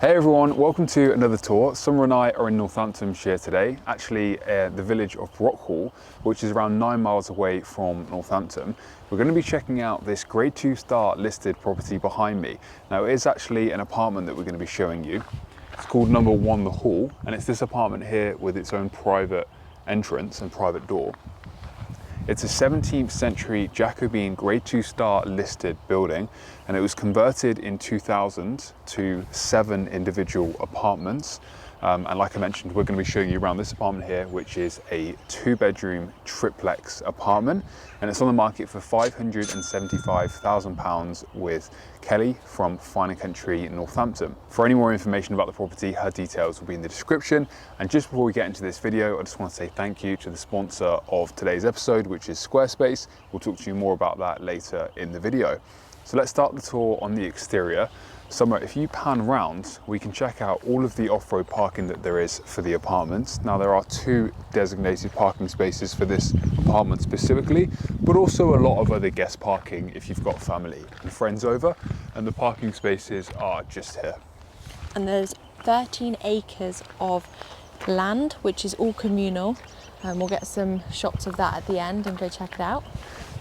Hey everyone, welcome to another tour. Summer and I are in Northamptonshire today, actually the village of Brockhall, which is around 9 miles away from Northampton. We're going to be checking out this grade 2 star listed property behind me. Now it is actually an apartment that we're going to be showing you. It's called number 1 The Hall, and it's this apartment here with its own private entrance and private door. It's a 17th century Jacobean grade 2 star listed building, and it was converted in 2000 to 7 individual apartments. And like I mentioned, we're going to be showing you around this apartment here, which is a 2-bedroom triplex apartment, and it's on the market for £575,000 with Kelly from Fine & Country in Northampton. For any more information about the property, her details will be in the description. And just before we get into this video, I just want to say thank you to the sponsor of today's episode, which is Squarespace. We'll talk to you more about that later in the video. So let's start the tour on the exterior. Summer, if you pan round, we can check out all of the off-road parking that there is for the apartments. Now there are 2 designated parking spaces for this apartment specifically, but also a lot of other guest parking if you've got family and friends over, and the parking spaces are just here. And there's 13 acres of land, which is all communal. We'll get some shots of that at the end and go check it out.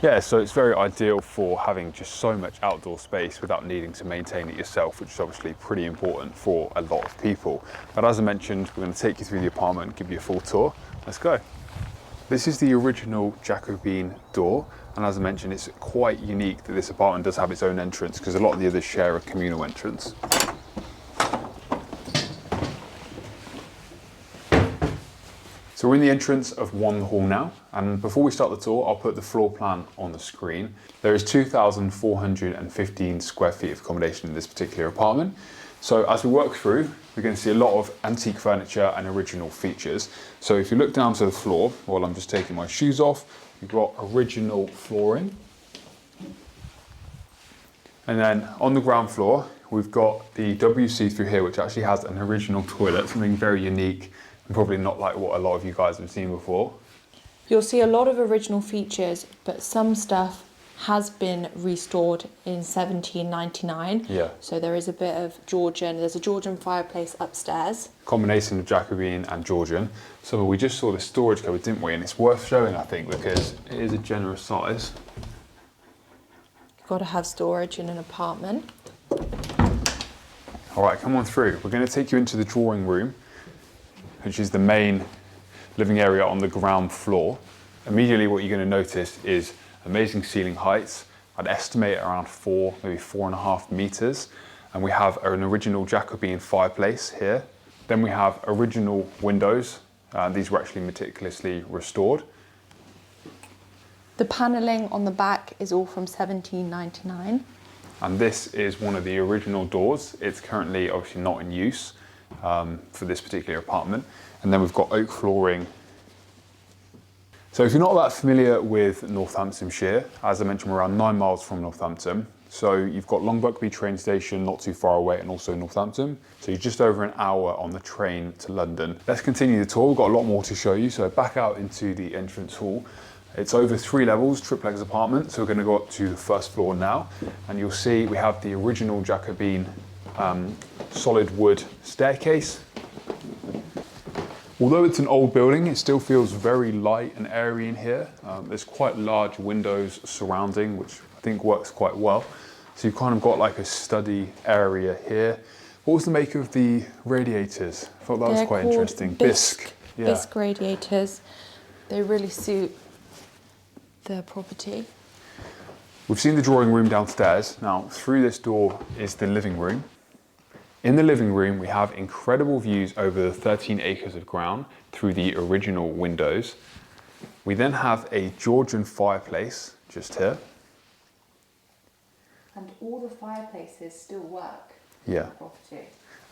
Yeah, so it's very ideal for having just so much outdoor space without needing to maintain it yourself, which is obviously pretty important for a lot of people. But as I mentioned, we're going to take you through the apartment and give you a full tour. Let's go. This is the original Jacobean door, and as I mentioned, it's quite unique that this apartment does have its own entrance because a lot of the others share a communal entrance. So we're in the entrance of 1 Hall now, and before we start the tour, I'll put the floor plan on the screen. There is 2,415 square feet of accommodation in this particular apartment. So as we work through, we're going to see a lot of antique furniture and original features. So if you look down to the floor, while I'm just taking my shoes off, you've got original flooring. And then on the ground floor, we've got the WC through here, which actually has an original toilet, something very unique. Probably not like what a lot of you guys have seen before. You'll see a lot of original features, but some stuff has been restored in 1799. Yeah. So there is a bit of Georgian. There's a Georgian fireplace upstairs. Combination of Jacobean and Georgian. So we just saw the storage cupboard, didn't we? And it's worth showing, I think, because it is a generous size. You've got to have storage in an apartment. All right, come on through. We're going to take you into the drawing room, which is the main living area on the ground floor. Immediately what you're going to notice is amazing ceiling heights. I'd estimate around 4, maybe 4.5 meters. And we have an original Jacobean fireplace here. Then we have original windows. These were actually meticulously restored. The panelling on the back is all from 1799. And this is one of the original doors. It's currently obviously not in use for this particular apartment. And then we've got oak flooring. So if you're not that familiar with Northamptonshire, as I mentioned, we're around 9 miles from Northampton. So you've got Long Buckby train station not too far away, and also Northampton. So you're just over an hour on the train to London. Let's continue the tour. We've got a lot more to show you. So back out into the entrance hall. It's over 3 levels, triplex apartment. So we're going to go up to the first floor now, and you'll see we have the original Jacobean solid wood staircase. Although it's an old building, it still feels very light and airy in here. There's quite large windows surrounding, which I think works quite well. So you've kind of got like a study area here. What was the make of the radiators? I thought that was quite interesting. Bisque. Yeah. Bisque radiators. They really suit the property. We've seen the drawing room downstairs. Now through this door is the living room. In the living room, we have incredible views over the 13 acres of ground through the original windows. We then have a Georgian fireplace just here. And all the fireplaces still work in the property.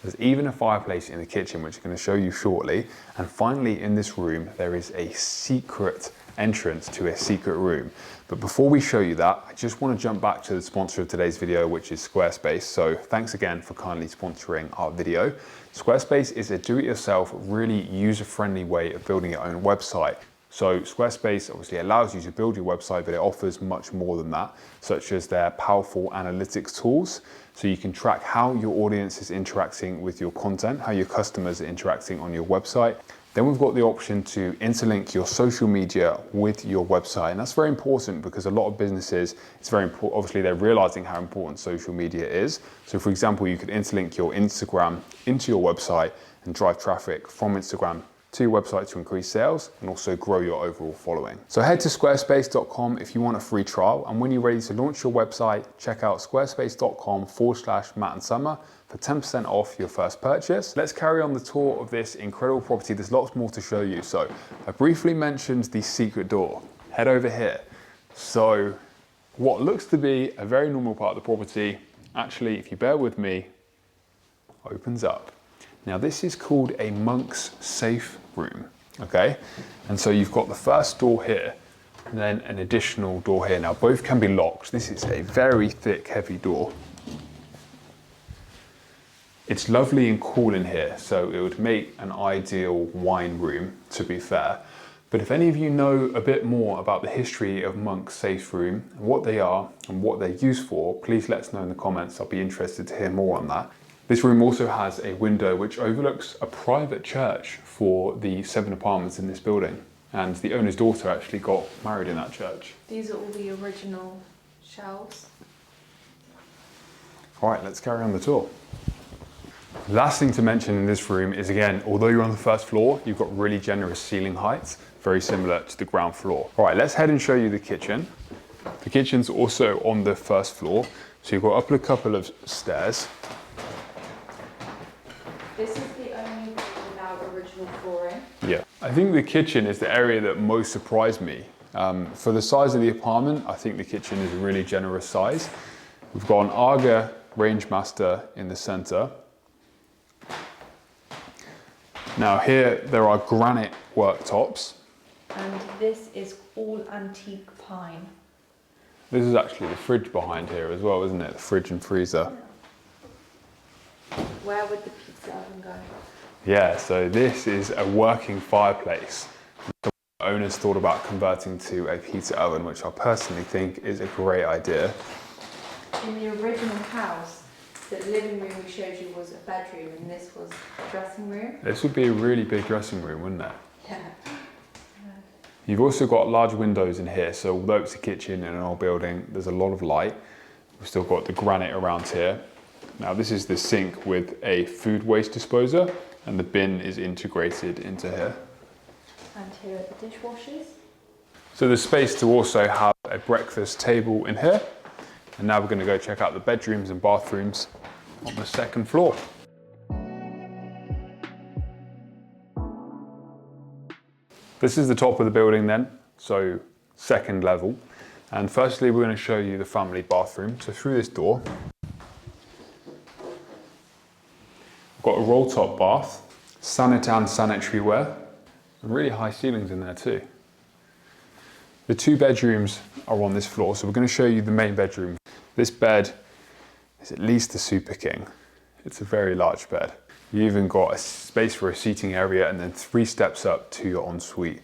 There's even a fireplace in the kitchen, which I'm going to show you shortly. And finally, in this room, there is a secret entrance to a secret room. But before we show you that, I just want to jump back to the sponsor of today's video, which is Squarespace. So thanks again for kindly sponsoring our video. Squarespace is a do-it-yourself, really user-friendly way of building your own website. So Squarespace obviously allows you to build your website, but it offers much more than that, such as their powerful analytics tools. So you can track how your audience is interacting with your content, how your customers are interacting on your website. Then we've got the option to interlink your social media with your website. And that's very important because a lot of businesses, it's very important, obviously they're realizing how important social media is. So for example, you could interlink your Instagram into your website and drive traffic from Instagram to your website to increase sales and also grow your overall following. So head to squarespace.com if you want a free trial. And when you're ready to launch your website, check out squarespace.com/Matt and Summer for 10% off your first purchase. Let's carry on the tour of this incredible property. There's lots more to show you. So I briefly mentioned the secret door. Head over here. So what looks to be a very normal part of the property, actually, if you bear with me, opens up. Now this is called a monk's safe room, okay? And so you've got the first door here, and then an additional door here. Now both can be locked. This is a very thick, heavy door. It's lovely and cool in here, so it would make an ideal wine room, to be fair. But if any of you know a bit more about the history of monk's safe room, what they are and what they're used for, please let us know in the comments. I'll be interested to hear more on that. This room also has a window which overlooks a private church for the 7 apartments in this building. And the owner's daughter actually got married in that church. These are all the original shelves. All right, let's carry on the tour. Last thing to mention in this room is, again, although you're on the first floor, you've got really generous ceiling heights, very similar to the ground floor. All right, let's head and show you the kitchen. The kitchen's also on the first floor. So you've got up a couple of stairs. This is the only room without original flooring. Yeah, I think the kitchen is the area that most surprised me. For the size of the apartment, I think the kitchen is a really generous size. We've got an Aga Rangemaster in the center. Now here, there are granite worktops. And this is all antique pine. This is actually the fridge behind here as well, isn't it? The fridge and freezer. Where would the pizza oven go? Yeah, so this is a working fireplace. The owners thought about converting to a pizza oven, which I personally think is a great idea. In the original house, the living room we showed you was a bedroom and this was a dressing room. This would be a really big dressing room, wouldn't it? Yeah. You've also got large windows in here, so although it's a kitchen in an old building, there's a lot of light. We've still got the granite around here. Now this is the sink with a food waste disposer, and the bin is integrated into here. And here are the dishwashers. So there's space to also have a breakfast table in here. And now we're going to go check out the bedrooms and bathrooms on the second floor. This is the top of the building then, so second level. And firstly, we're going to show you the family bathroom. So through this door, we've got a roll top bath, Sanitan sanitary ware, and really high ceilings in there too. The 2 bedrooms are on this floor, so we're going to show you the main bedroom. This bed is at least a super king. It's a very large bed. You even got a space for a seating area and then 3 steps up to your ensuite.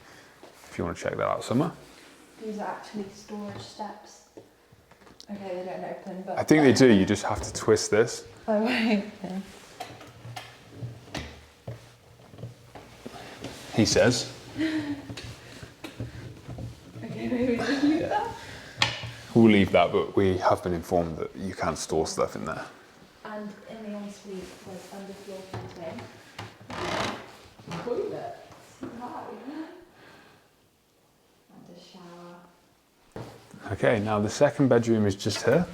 If you want to check that out, Summer. These are actually storage steps. Okay, they don't open, but... I think they do, you just have to twist this. Oh, right. Okay. He says. Okay, maybe we just leave that. We'll leave that, but we have been informed that you can store stuff in there. And in the ensuite was underfloor heating. Toilet. Wow. And a shower. Okay, now the second bedroom is just here.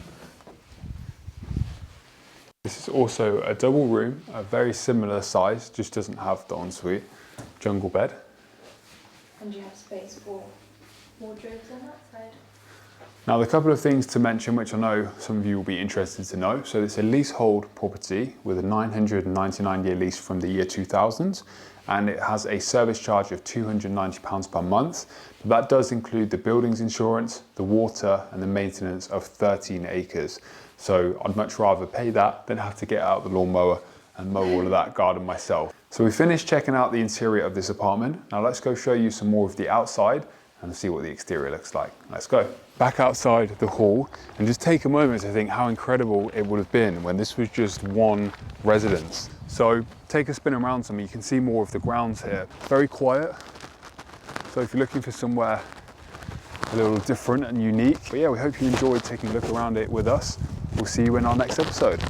This is also a double room, a very similar size, just doesn't have the ensuite. Jungle bed. And you have space for wardrobes on that side. Now, the couple of things to mention, which I know some of you will be interested to know. So it's a leasehold property with a 999-year lease from the year 2000, and it has a service charge of £290 per month. But that does include the buildings insurance, the water, and the maintenance of 13 acres. So I'd much rather pay that than have to get out the lawnmower and mow all of that garden myself. So we finished checking out the interior of this apartment. Now let's go show you some more of the outside and see what the exterior looks like. Let's go. Back outside the hall, and just take a moment to think how incredible it would have been when this was just one residence. So take a spin around some, you can see more of the grounds here. Very quiet. So if you're looking for somewhere a little different and unique, but yeah, we hope you enjoyed taking a look around it with us. We'll see you in our next episode.